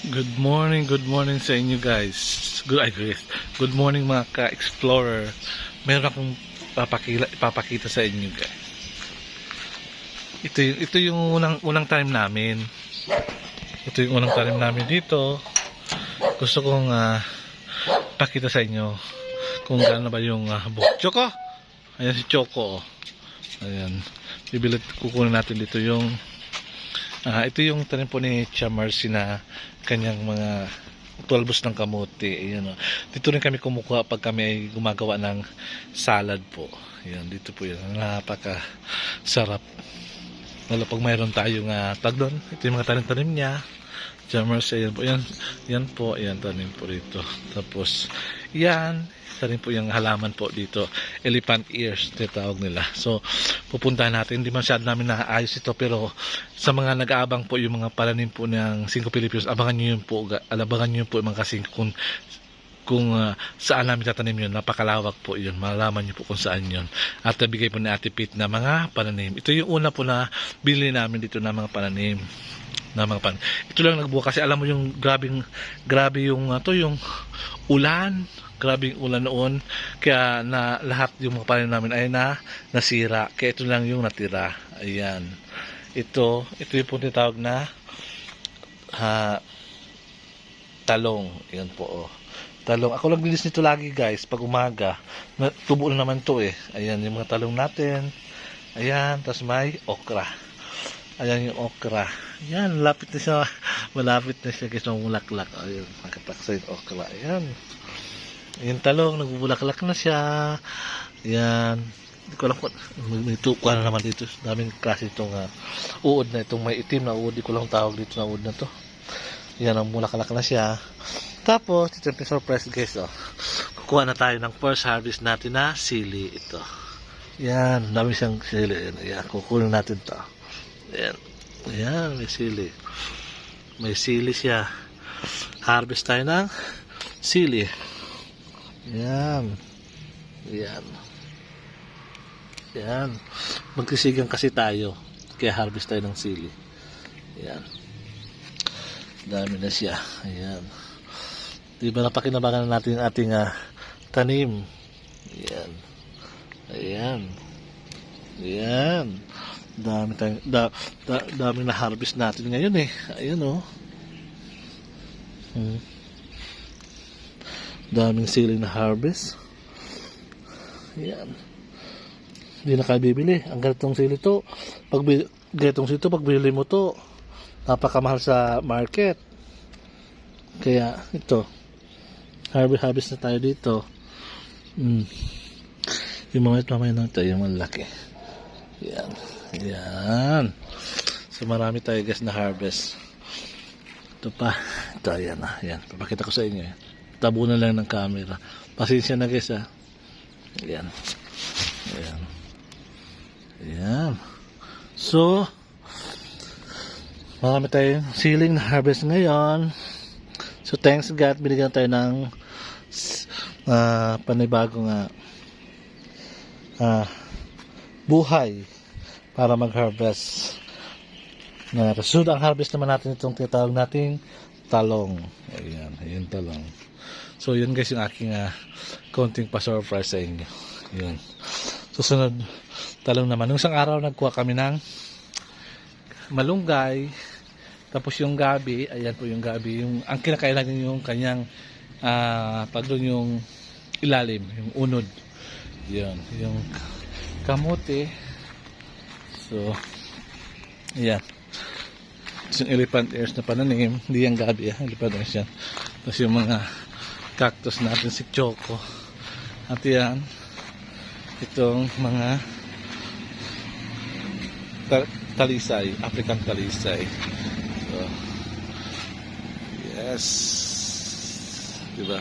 Good morning sa inyo guys. Good morning mga ka-explorer. Meron akong ipapakita sa inyo guys. Ito yung unang time namin. Ito yung unang time namin dito. Gusto kong pakita sa inyo kung gaano ba yung buhok. Choco! Ayan si Choco. Ayan. Kukunin natin dito yung ito yung tanim po ni Tia Marcy na kanyang mga tulbos ng kamote. Ayan, dito rin kami kumukuha pag kami ay gumagawa ng salad po. Ayan, dito po yun. Napaka sarap. Lalo pag mayroon tayong tagdon. Ito yung mga tanim-tanim niya. Tia Marcy, ayan po. Yan po. Ayan, tanim po rito. Tapos, yan. Rin po yung halaman po dito, elephant ears tinatawag nila. So pupuntahan natin, hindi masyado namin naayos ito, pero sa mga nag-aabang po yung mga pananim po ng 5 Filipinos, abangan nyo yun po mga kasing kung saan namin tatanim yun. Napakalawak po yun, malalaman nyo po kung saan yun, at nabigay po ni Ate Pete na mga pananim. Ito yung una po na bili namin dito na mga pananim. Ito lang nagbuka kasi alam mo yung grabe yung yung ulan. Grabing ulan noon, kaya na lahat yung mga panin namin ay nasira. Kaya ito lang yung natira. Ayan. Ito yung po tinatawag na talong. Ayan po. Oh. Talong. Ako lang bilis nito lagi guys pag umaga. Tubo na naman to eh. Ayan yung mga talong natin. Ayan. Tapos may okra. Ayan yung okra. Ayan. Malapit na siya guys. Mamulaklak. Ayan. Nakataksa yung okra. Ayan. Yung talong, nagbubulaklak na siya. Yan. Hindi ko alam kung may tukwa na naman dito. Daming klase itong uod na itong may itim na uod. Hindi ko lang tawag dito na uod na to. Yan, ang bulaklak na siya. Tapos, ito yung surprise guys. Kukuha na tayo ng first harvest natin na sili. Ito. Yan, dami siyang sili. Yan, kukunin natin to. Yan. Yan, may sili. May sili siya. Harvest tayo ng sili. Yan. Magkisigang kasi tayo. Kaya harvest tayo ng sili. Yan. Dami na siya. Ayan. Diba napakinabangan natin yung ating tanim. Ayan. Dami na harvest natin ngayon eh. Ayan oh. Daming sili na harvest. Yan. Hindi na kayo bibili. Ang ganitong sili to, pag bili mo to, napakamahal sa market. Kaya ito, harvest na tayo dito. Yung mga ito mamaya na ito, yung malaki. Yan. So marami tayo guys na harvest. Ito pa. Ito, ayan na. Yan. Papakita ko sa inyo. Tabunan lang ng camera. Pasensya na guys Ayan. So, marami tayong siling na harvest ngayon. So, thanks God, binigyan tayo ng panibagong buhay para mag-harvest. Sunod ang harvest naman natin itong tinatawag nating talong. Ayan talong. So yun guys yung aking konting pa-surprise sa inyo. Yun. Susunod talong naman. Nung isang araw nagkuha kami ng malunggay. Tapos yung gabi. Ayan po yung gabi. Ang kinakailangan yung kanyang doon yung ilalim. Yung unod. Yun. Yung kamote. So ayan. Yung elephant ears na pananim. Hindi yung gabi elephant ears yan. Tapos yung mga cactus natin si Choco. At yan, itong mga talisay, African talisay. So, yes. Diba?